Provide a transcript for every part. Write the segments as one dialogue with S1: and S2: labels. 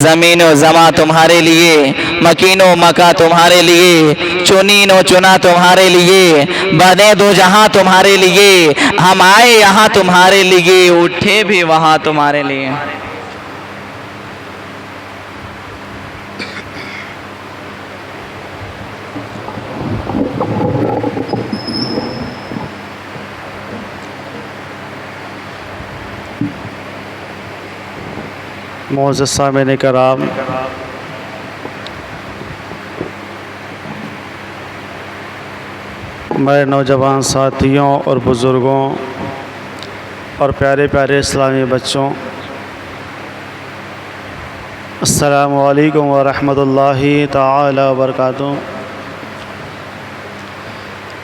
S1: زمین و زماں تمہارے لیے، مکین و مکا تمہارے لیے، چنین و چنا تمہارے لیے، بدیں دو جہاں تمہارے لیے، ہم آئے یہاں تمہارے لیے، اٹھے بھی وہاں تمہارے لیے۔
S2: معزز سامعین کرام، میرے نوجوان ساتھیوں اور بزرگوں اور پیارے پیارے اسلامی بچوں، السلام علیکم ورحمۃ اللہ تعالی وبرکاتہ۔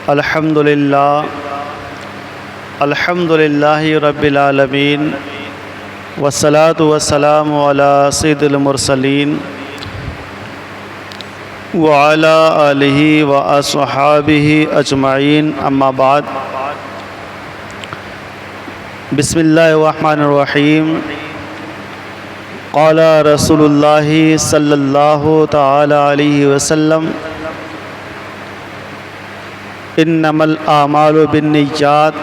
S2: الحمد للہ رب العالمین، والصلاة والسلام علی سید المرسلین وعلی آلہ واصحابہ اجمعین، اما بعد۔ بسم اللہ الرحمن الرحیم۔ قال رسول اللہ صلی اللہ تعالی علیہ وسلم: انما الاعمال بالنیات،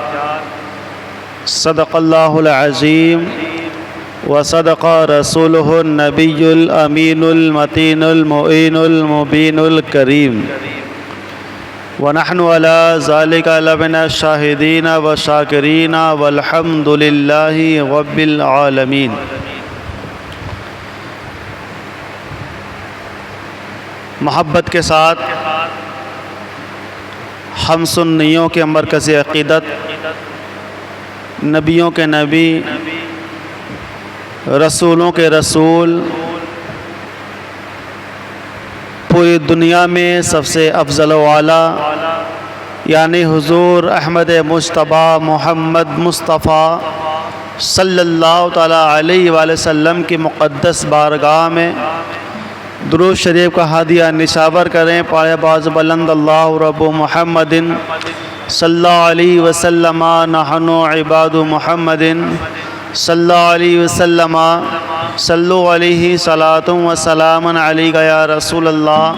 S2: صدق اللہ العظیم وصدق رسولہ النبی الامین المتین المعین المبین الکریم، ونحن علی ذلک لمن الشاہدین والشاکرین والحمد للہ رب العالمین۔ محبت کے ساتھ ہم سنیوں کے مرکز عقیدت، نبیوں کے نبی، رسولوں کے رسول، پوری دنیا میں سب سے افضل و اعلیٰ یعنی حضور احمد مجتبیٰ محمد مصطفیٰ صلی اللہ تعالیٰ علیہ وآلہ وسلم کی مقدس بارگاہ میں درود شریف کا ہدیہ نشاور کریں۔ پائے باز بلند اللہ رب محمد صلی اللہ علیہ وسلم، نحن عباد محمد صلی اللہ علیہ وسلم، صلو علیہ صلاۃ و سلام علیک یا رسول اللہ،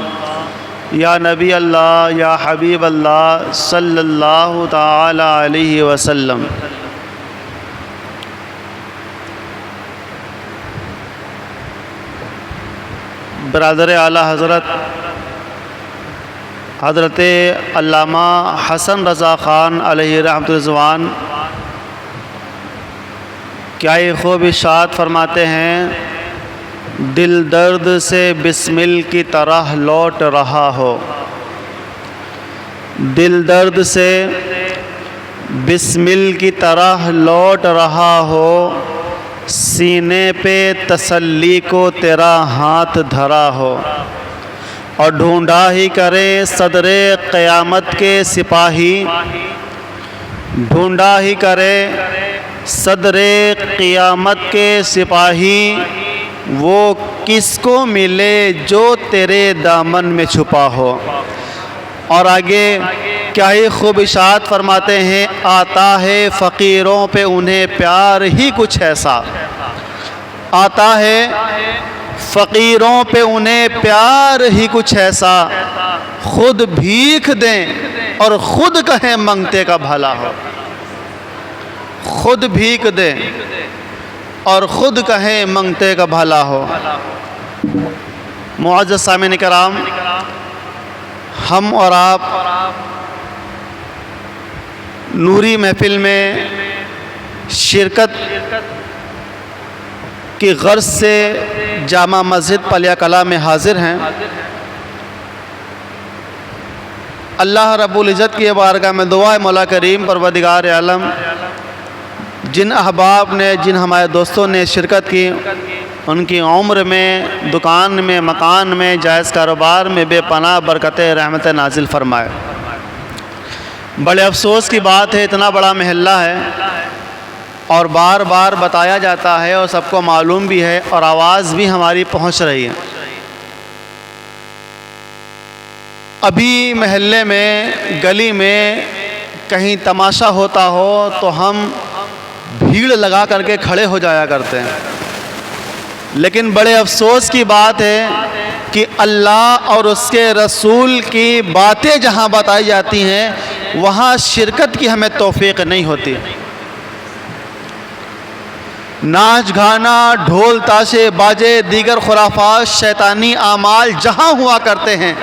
S2: یا نبی اللہ، یا حبیب اللہ صلی اللہ تعالی علیہ وسلم۔ برادر اعلیٰ حضرت علامہ حسن رضا خان علیہ رحمۃ رضوان کیا یہ خوب ارشاد فرماتے ہیں: دل درد سے بسمل کی طرح لوٹ رہا ہو، دل درد سے بسمل کی طرح لوٹ رہا ہو، سینے پہ تسلی کو تیرا ہاتھ دھرا ہو، اور ڈھونڈا ہی کرے صدر قیامت کے سپاہی، ڈھونڈا ہی کرے صدر قیامت کے سپاہی، وہ کس کو ملے جو تیرے دامن میں چھپا ہو۔ اور آگے کیا ہی خوب ارشاد فرماتے ہیں: آتا ہے فقیروں پہ انہیں پیار ہی کچھ ایسا، آتا ہے فقیروں پہ انہیں پیار ہی کچھ ایسا، خود بھیک دیں اور خود کہیں منگتے کا بھلا ہو، خود بھیک دیں اور خود کہیں منگتے کا بھلا ہو۔ معزز سامعین کرام، ہم اور آپ نوری محفل میں شرکت کی غرض سے جامع مسجد پلیا کلاں میں حاضر ہیں۔ اللہ رب العزت کی بارگاہ میں دعا ہے مولا کریم پروردگار عالم، جن احباب نے، جن ہمارے دوستوں نے شرکت کی، ان کی عمر میں، دکان میں، مکان میں، جائز کاروبار میں بے پناہ برکت رحمت نازل فرمائے۔ بڑے افسوس کی بات ہے، اتنا بڑا محلہ ہے اور بار بار بتایا جاتا ہے اور سب کو معلوم بھی ہے اور آواز بھی ہماری پہنچ رہی ہے، ابھی محلے میں، گلی میں کہیں تماشا ہوتا ہو تو ہم بھیڑ لگا کر کے کھڑے ہو جایا کرتے ہیں، لیکن بڑے افسوس کی بات ہے کہ اللہ اور اس کے رسول کی باتیں جہاں بتائی جاتی ہیں وہاں شرکت کی ہمیں توفیق نہیں ہوتی. ناچ گانا، ڈھول تاشے باجے، دیگر خرافات، شیطانی اعمال جہاں ہوا کرتے ہیں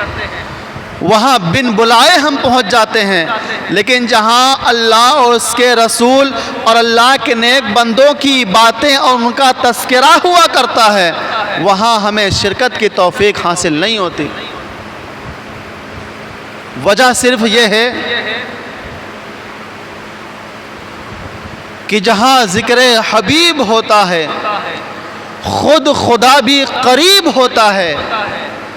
S2: وہاں بن بلائے ہم پہنچ جاتے ہیں. لیکن جہاں اللہ اور اس کے رسول اور اللہ کے نیک بندوں کی باتیں اور ان کا تذکرہ ہوا کرتا ہے وہاں ہمیں شرکت کی توفیق حاصل نہیں ہوتی. وجہ صرف یہ ہے کہ جہاں ذکر حبیب ہوتا ہے خود خدا بھی قریب ہوتا ہے،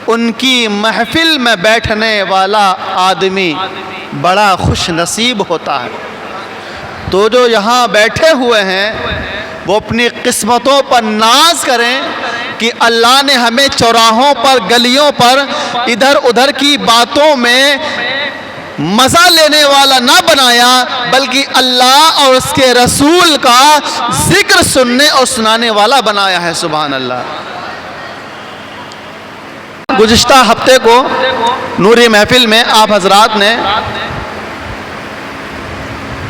S2: ان کی محفل میں بیٹھنے والا آدمی بڑا خوش نصیب ہوتا ہے. تو جو یہاں بیٹھے ہوئے ہیں وہ اپنی قسمتوں پر ناز کریں کہ اللہ نے ہمیں چوراہوں پر، گلیوں پر، ادھر ادھر کی باتوں میں مزہ لینے والا نہ بنایا بلکہ اللہ اور اس کے رسول کا ذکر سننے اور سنانے والا بنایا ہے. سبحان اللہ. گزشتہ ہفتے کو نوری محفل میں آپ حضرات نے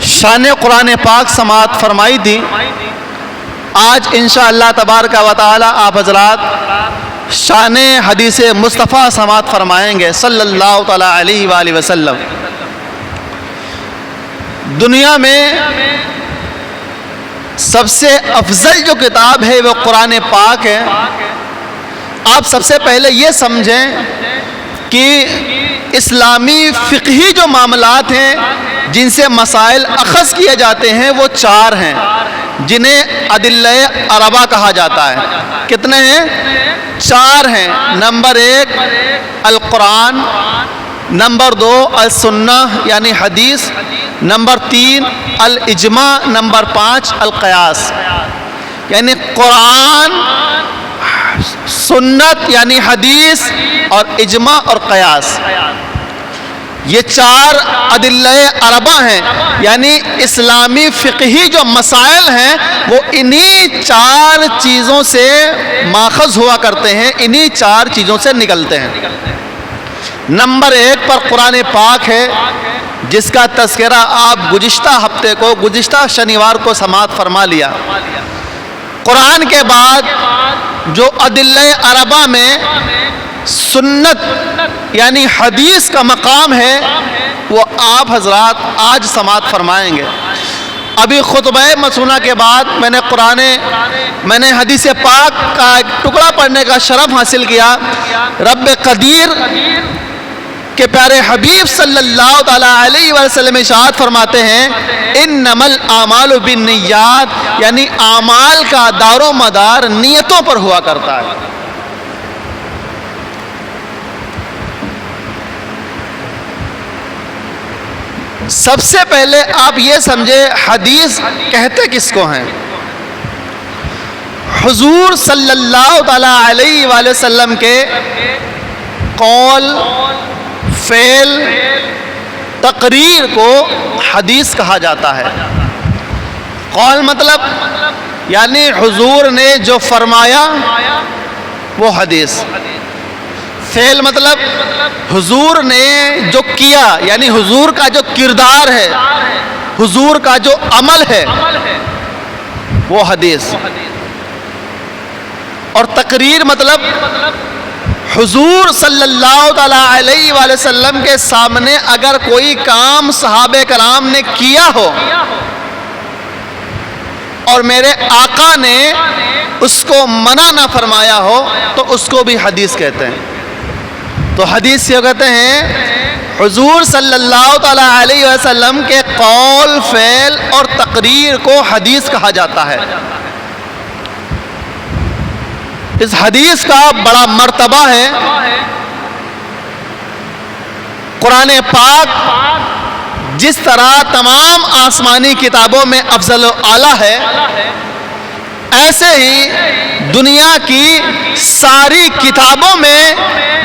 S2: شان قرآن پاک سماعت فرمائی تھی. آج انشاءاللہ تبارک و تعالی آپ حضرات شان حدیث مصطفیٰ سماعت فرمائیں گے صلی اللہ تعالی علیہ وآلہ وسلم. دنیا میں سب سے افضل جو کتاب ہے وہ قرآن پاک ہے. آپ سب سے پہلے یہ سمجھیں کہ اسلامی فقہی جو معاملات ہیں جن سے مسائل اخذ کیے جاتے ہیں وہ 4 ہیں جنہیں ادلہ اربعہ کہا جاتا ہے. کتنے ہیں؟ 4 ہیں. نمبر 1 القرآن، نمبر 2 السنہ یعنی حدیث، نمبر 3 الاجماع، نمبر 5 القیاس. یعنی قرآن، سنت یعنی حدیث اور اجماع اور قیاس، یہ 4 ادلہ اربعہ ہیں. یعنی اسلامی فقہی جو مسائل ہیں وہ انہی 4 چیزوں سے ماخذ ہوا کرتے ہیں، انہی 4 چیزوں سے نکلتے ہیں. نمبر 1 پر قرآن پاک ہے جس کا تذکرہ آپ گزشتہ ہفتے کو، گزشتہ شنیوار کو سماعت فرما لیا. قرآن کے بعد جو ادلہ اربعہ میں سنت یعنی حدیث کا مقام ہے وہ آپ حضرات آج سماعت فرمائیں گے. ابھی خطبہ مسونہ کے بعد میں نے حدیث پاک کا ایک ٹکڑا پڑھنے کا شرف حاصل کیا. رب قدیر کہ پیارے حبیب صلی اللہ تعالیٰ علیہ وسلم ارشاد فرماتے ہیں انما الاعمال بالنیات، یعنی اعمال کا دار و مدار نیتوں پر ہوا کرتا ہے. سب سے پہلے آپ یہ سمجھے حدیث کہتے کس کو ہیں؟ حضور صلی اللہ تعالیٰ علیہ وآلہ وسلم کے قول، فعل، تقریر کو حدیث کہا جاتا ہے. قول مطلب یعنی حضور نے جو فرمایا وہ حدیث. فعل مطلب حضور نے جو کیا یعنی حضور کا جو کردار ہے، حضور کا جو عمل ہے وہ حدیث. اور تقریر مطلب حضور صلی اللہ تعالیٰ علیہ وآلہ وسلم کے سامنے اگر کوئی کام صحابہ کرام نے کیا ہو اور میرے آقا نے اس کو منع نہ فرمایا ہو تو اس کو بھی حدیث کہتے ہیں. تو حدیث یہ کہتے ہیں حضور صلی اللہ تعالیٰ علیہ وسلم کے قول، فعل اور تقریر کو حدیث کہا جاتا ہے. اس حدیث کا بڑا مرتبہ ہے. قرآن پاک جس طرح تمام آسمانی کتابوں میں افضل و اعلیٰ ہے، ایسے ہی دنیا کی ساری کتابوں میں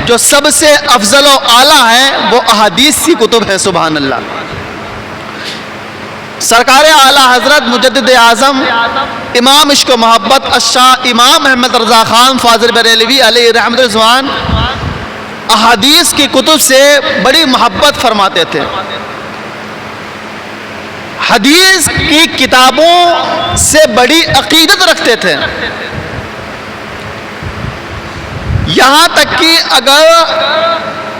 S2: جو سب سے افضل و اعلیٰ ہے وہ احادیث کی کتب ہیں. سبحان اللہ. سرکار اعلیٰ حضرت مجدد اعظم امام عشق و محبت الشاہ امام احمد رضا خان فاضل بریلوی علیہ رحمت رضوان احادیث کی کتب سے بڑی محبت فرماتے تھے. حدیث کی کتابوں سے بڑی عقیدت رکھتے تھے. یہاں تک کہ اگر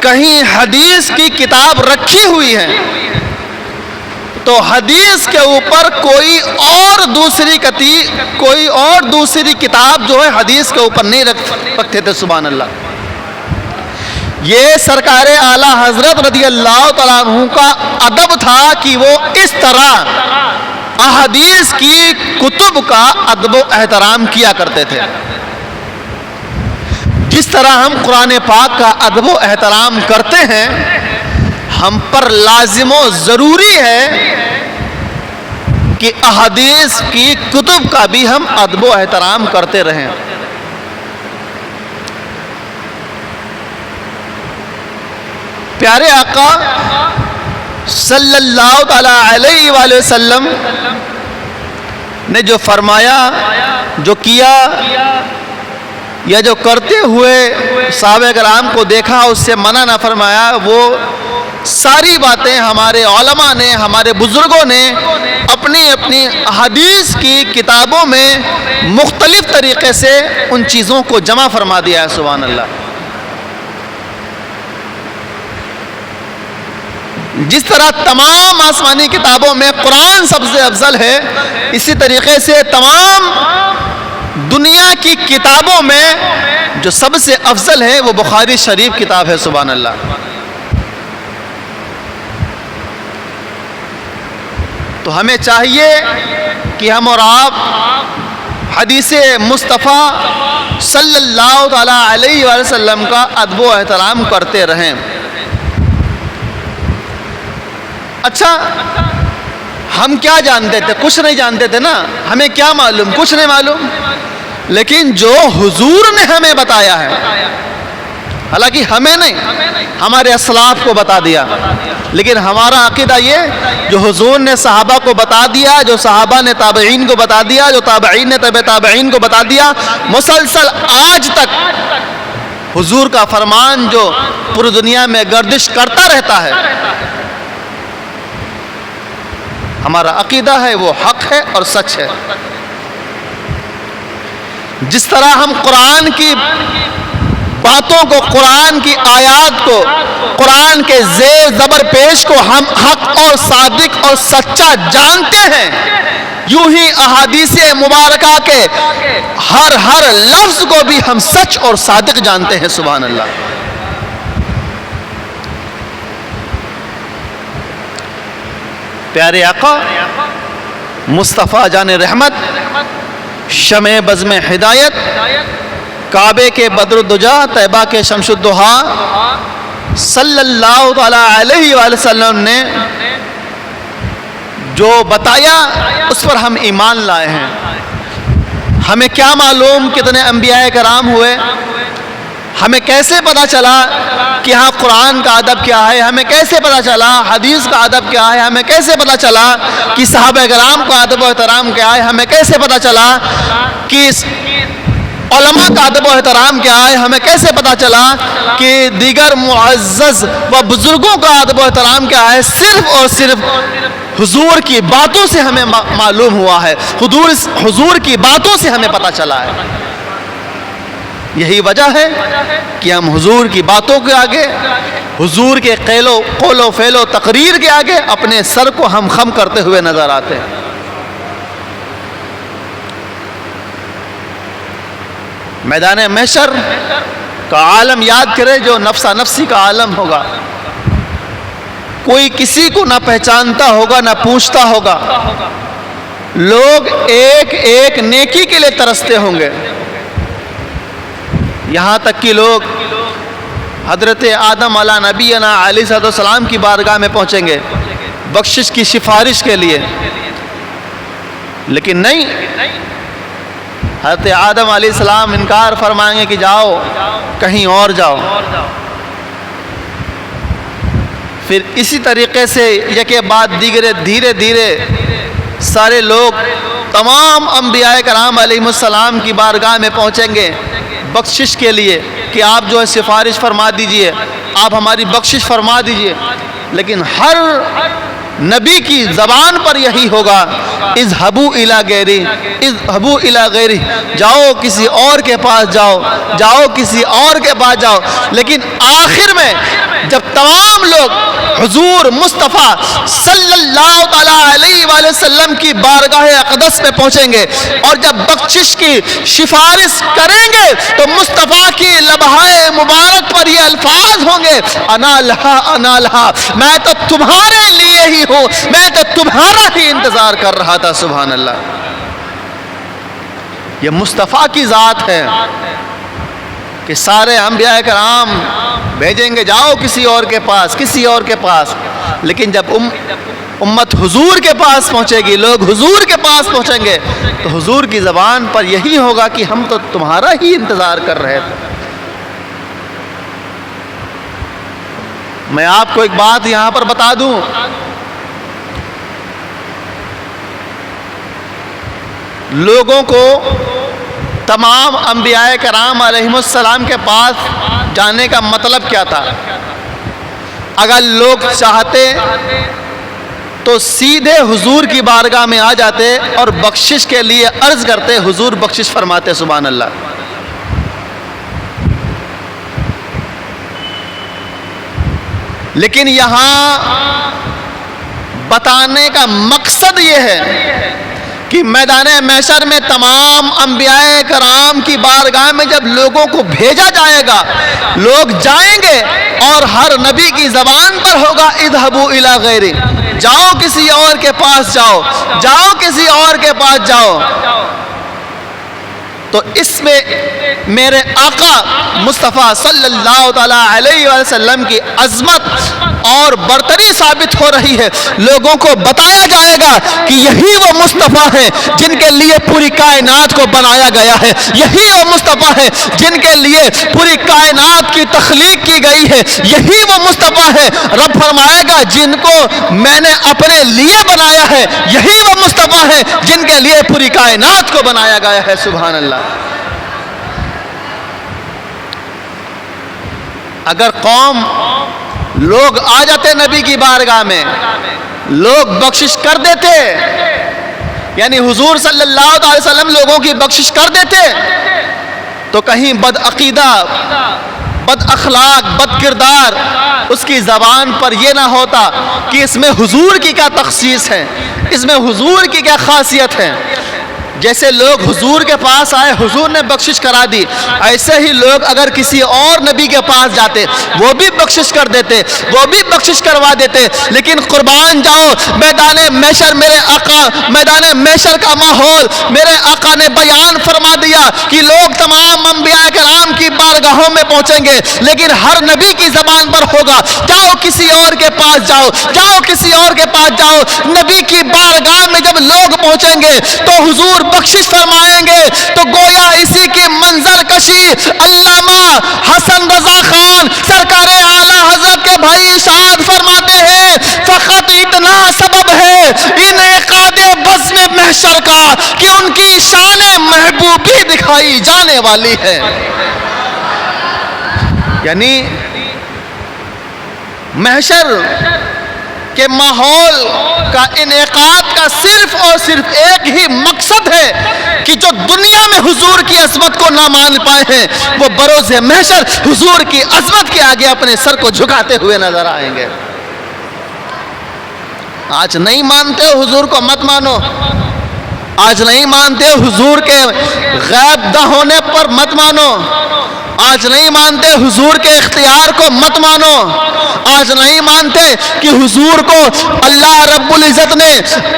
S2: کہیں حدیث کی کتاب رکھی ہوئی ہے تو حدیث کے اوپر کوئی اور دوسری کتاب جو ہے حدیث کے اوپر نہیں رکھتے تھے. سبحان اللہ. یہ سرکار اعلیٰ حضرت رضی اللہ تعالیٰ عنہ کا ادب تھا کہ وہ اس طرح احادیث کی کتب کا ادب و احترام کیا کرتے تھے. جس طرح ہم قرآن پاک کا ادب و احترام کرتے ہیں ہم پر لازم و ضروری ہے کہ احادیث کی کتب کا بھی ہم ادب و احترام کرتے رہیں. پیارے آقا صلی اللہ تعالی علیہ وآلہ وسلم نے جو فرمایا، جو کیا یا جو کرتے ہوئے صحابہ کرام کو دیکھا اس سے منع نہ فرمایا، وہ ساری باتیں ہمارے علماء نے، ہمارے بزرگوں نے اپنی اپنی حدیث کی کتابوں میں مختلف طریقے سے ان چیزوں کو جمع فرما دیا ہے. سبحان اللہ. جس طرح تمام آسمانی کتابوں میں قرآن سب سے افضل ہے، اسی طریقے سے تمام دنیا کی کتابوں میں جو سب سے افضل ہے وہ بخاری شریف کتاب ہے. سبحان اللہ. تو ہمیں چاہیے کہ ہم اور آپ حدیث مصطفیٰ صلی اللہ تعالی علیہ وآلہ وسلم کا ادب و احترام کرتے رہیں. اچھا، ہم کیا جانتے تھے؟ کچھ نہیں جانتے تھے نا. ہمیں کیا معلوم؟ کچھ نہیں معلوم. لیکن جو حضور نے ہمیں بتایا ہے، حالانکہ ہمیں نہیں، ہمارے اسلاف کو بتا دیا، لیکن ہمارا عقیدہ یہ جو حضور نے صحابہ کو بتا دیا، جو صحابہ نے تابعین کو بتا دیا، جو تابعین نے تبع تابعین کو بتا دیا، مسلسل آج تک حضور کا فرمان جو پوری دنیا میں گردش کرتا رہتا ہے، ہمارا عقیدہ ہے وہ حق ہے اور سچ ہے. جس طرح ہم قرآن کی باتوں کو، قرآن کی آیات کو، قرآن کے زیر زبر پیش کو ہم حق اور صادق اور سچا جانتے ہیں، یوں ہی احادیث مبارکہ کے ہر لفظ کو بھی ہم سچ اور صادق جانتے ہیں. سبحان اللہ. پیارے آقا مصطفیٰ جان رحمت، شمع بزم ہدایت، کعبے کے بدر الدجا، طیبہ کے شمس الضحیٰ صلی اللہ تعالی علیہ وآلہ وسلم نے جو بتایا اس پر ہم ایمان لائے ہیں. ہمیں کیا معلوم کتنے انبیاء کرام ہوئے؟ ہمیں کیسے پتا چلا کہ ہاں قرآن کا ادب کیا ہے؟ ہمیں کیسے پتا چلا حدیث کا ادب کیا ہے؟ ہمیں کیسے پتا چلا کہ صحابہ کرام کا ادب و احترام کیا ہے؟ ہمیں کیسے پتا چلا کہ علماء کا ادب و احترام کیا ہے؟ ہمیں کیسے پتا چلا کہ دیگر معزز و بزرگوں کا ادب و احترام کیا ہے؟ صرف اور صرف حضور کی باتوں سے ہمیں معلوم ہوا ہے، حضور کی باتوں سے ہمیں پتا چلا ہے. یہی وجہ ہے کہ ہم حضور کی باتوں کے آگے، حضور کے قول و فعل و تقریر کے آگے اپنے سر کو ہم خم کرتے ہوئے نظر آتے ہیں. میدان محشر کا عالم یاد کرے جو نفسا نفسی کا عالم ہوگا. کوئی کسی کو نہ پہچانتا ہوگا، نہ پوچھتا ہوگا. لوگ ایک ایک نیکی کے لیے ترستے ہوں گے. یہاں تک کہ لوگ حضرت آدم علیہ نبینا علیہ السلام کی بارگاہ میں پہنچیں گے بخشش کی سفارش کے لیے، لیکن نہیں، حضرت آدم علیہ السلام انکار فرمائیں گے کہ جاؤ کہیں اور جاؤ. پھر اسی طریقے سے یکے بعد دیگرے دھیرے دھیرے سارے لوگ تمام انبیاء کرام علیہ السلام کی بارگاہ میں پہنچیں گے بخشش کے لیے کہ آپ جو ہے سفارش فرما دیجئے، آپ ہماری بخشش فرما دیجئے. لیکن ہر نبی کی زبان پر یہی ہوگا، اذهبوا الی غیری، اذهبوا الی غیری، جاؤ کسی اور کے پاس جاؤ، جاؤ کسی اور کے پاس جاؤ. لیکن آخر میں جب تمام لوگ حضور مصطفیٰ صلی اللہ تعالیٰ علیہ وآلہ وسلم کی بارگاہ اقدس میں پہنچیں گے اور جب بخشش کی سفارش کریں گے تو مصطفیٰ کی لبہائے مبارک پر یہ الفاظ ہوں گے، انا لہا انا لہا، میں تو تمہارے لیے ہی ہوں، میں تو تمہارا ہی انتظار کر رہا تھا. سبحان اللہ. یہ مصطفیٰ کی ذات ہے کہ سارے انبیاء کرام بھیجیں گے جاؤ کسی اور کے پاس، کسی اور کے پاس. لیکن جب امت حضور کے پاس پہنچے گی، لوگ حضور کے پاس پہنچیں گے تو حضور کی زبان پر یہی ہوگا کہ ہم تو تمہارا ہی انتظار کر رہے تھے. میں آپ کو ایک بات یہاں پر بتا دوں، لوگوں کو تمام انبیاء کرام علیہ السلام کے پاس جانے کا مطلب کیا تھا؟ اگر لوگ چاہتے تو سیدھے حضور کی بارگاہ میں آ جاتے اور بخشش کے لیے عرض کرتے، حضور بخشش فرماتے. سبحان اللہ. لیکن یہاں بتانے کا مقصد یہ ہے کہ میدان محشر میں تمام انبیاء کرام کی بارگاہ میں جب لوگوں کو بھیجا جائے گا، لوگ جائیں گے اور ہر نبی کی زبان پر ہوگا اذهبوا الی غیری، جاؤ کسی اور کے پاس جاؤ، جاؤ کسی اور کے پاس جاؤ. تو اس میں میرے آقا مصطفیٰ صلی اللہ تعالیٰ علیہ وسلم کی عظمت اور برتری ثابت ہو رہی ہے. لوگوں کو بتایا جائے گا کہ یہی وہ مصطفیٰ ہیں جن کے لیے پوری کائنات کو بنایا گیا ہے، یہی وہ مصطفیٰ ہیں جن کے لیے پوری کائنات کی تخلیق کی گئی ہے، یہی وہ مصطفیٰ ہیں. رب فرمائے گا جن کو میں نے اپنے لیے بنایا ہے، یہی وہ مصطفیٰ ہیں جن کے لیے پوری کائنات کو بنایا گیا ہے. سبحان اللہ. اگر قوم لوگ آ جاتے نبی کی بارگاہ میں، لوگ بخشش کر دیتے، یعنی حضور صلی اللہ علیہ وسلم لوگوں کی بخشش کر دیتے، تو کہیں بد عقیدہ، بد اخلاق، بد کردار اس کی زبان پر یہ نہ ہوتا کہ اس میں حضور کی کیا تخصیص ہے، اس میں حضور کی کیا خاصیت ہے. جیسے لوگ حضور کے پاس آئے، حضور نے بخشش کرا دی، ایسے ہی لوگ اگر کسی اور نبی کے پاس جاتے وہ بھی بخشش کر دیتے، وہ بھی بخشش کروا دیتے. لیکن قربان جاؤ میدان محشر، میرے آقا میدان محشر کا ماحول میرے آقا نے بیان فرما دیا کہ لوگ تمام انبیاء کرام کی بارگاہوں میں پہنچیں گے، لیکن ہر نبی کی زبان پر ہوگا جاؤ کسی اور کے پاس جاؤ، جاؤ کسی اور کے پاس جاؤ. نبی کی بارگاہ میں جب لوگ پہنچیں گے تو حضور بخشش فرمائیں گے. تو گویا اسی کی منظر کشی علامہ حسن رضا خان سرکار اعلی حضرت کے بھائی ارشاد فرماتے ہیں، فقط اتنا سبب ہے انعقاد بزم محشر کا کہ ان کی شان محبوبی دکھائی جانے والی ہے. یعنی محشر کے ماحول کا انعقاد کا صرف اور صرف ایک ہی مقصد ہے کہ جو دنیا میں حضور کی عظمت کو نہ مان پائے ہیں وہ بروز محشر حضور کی عظمت کے آگے اپنے سر کو جھکاتے ہوئے نظر آئیں گے. آج نہیں مانتے ہو حضور کو مت مانو، آج نہیں مانتے ہو حضور کے غیب دہ ہونے پر مت مانو، آج نہیں مانتے حضور کے اختیار کو مت مانو، آج نہیں مانتے کہ حضور کو اللہ رب العزت نے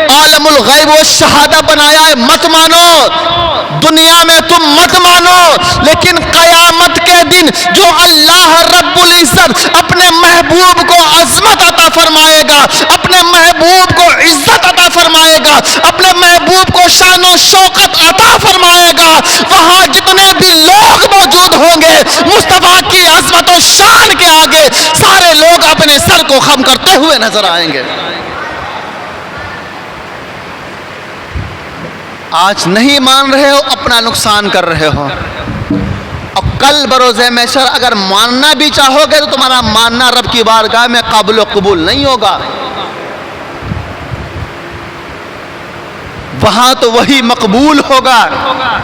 S2: عالم الغیب و شہادہ بنایا ہے مت مانو. دنیا میں تم مت مانو، لیکن قیامت کے دن جو اللہ رب العزت اپنے محبوب کو عظمت عطا فرمائے گا، اپنے محبوب کو عزت عطا فرمائے گا، اپنے محبوب کو شان و شوکت عطا فرمائے گا، وہاں جتنے بھی لوگ موجود ہوں گے مصطفیٰ کی عظمت و شان کے آگے سارے لوگ اپنے سر کو ختم کرتے ہوئے نظر آئیں گے۔ آج نہیں مان رہے ہو، اپنا نقصان کر رہے ہو، اور کل بروز محشر اگر ماننا بھی چاہو گے تو تمہارا ماننا رب کی بارگاہ میں قابل و قبول نہیں ہوگا۔ وہاں تو وہی مقبول ہوگا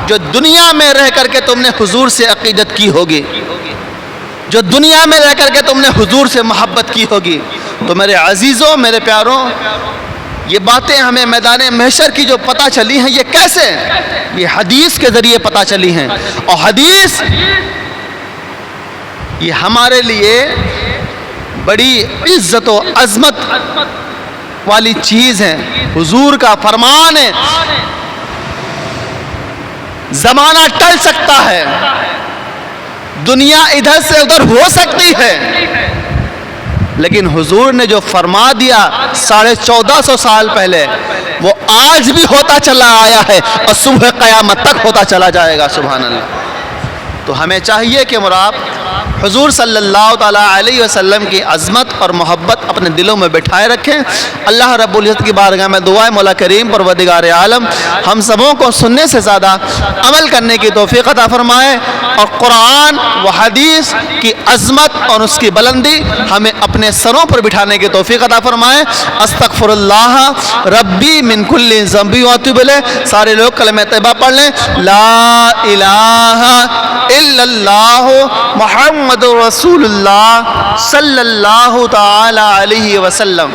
S2: جو دنیا میں رہ کر کے تم نے حضور سے عقیدت کی ہوگی، جو دنیا میں رہ کر کے تم نے حضور سے محبت کی ہوگی۔ تو میرے عزیزوں، میرے پیاروں، یہ باتیں ہمیں میدان محشر کی جو پتہ چلی ہیں، یہ کیسے؟ یہ حدیث کے ذریعے پتہ چلی ہیں، اور حدیث یہ ہمارے لیے بڑی عزت و عظمت والی چیز ہے۔ حضور کا فرمان ہے، زمانہ ٹل سکتا ہے، دنیا ادھر سے ادھر ہو سکتی ہے، لیکن حضور نے جو فرما دیا 1450 سال پہلے، وہ آج بھی ہوتا چلا آیا ہے اور صبح قیامت تک ہوتا چلا جائے گا۔ سبحان اللہ۔ تو ہمیں چاہیے کہ مراب حضور صلی اللہ تعالیٰ علیہ وسلم کی عظمت اور محبت اپنے دلوں میں بٹھائے رکھیں۔ اللہ رب العزت کی بارگاہ میں دعائے مولا کریم پروردگار عالم ہم سبوں کو سننے سے زیادہ عمل کرنے کی توفیق عطا فرمائے، اور قرآن و حدیث کی عظمت اور اس کی بلندی ہمیں اپنے سروں پر بٹھانے کی توفیق عطا فرمائے۔ استغفر اللہ ربی من کل ذنب واتوب الیہ۔ سارے لوگ کلمہ طیبہ پڑھ لیں، لا الہ الا اللہ محمد رسول اللہ صلی اللہ تعالی علیہ وسلم۔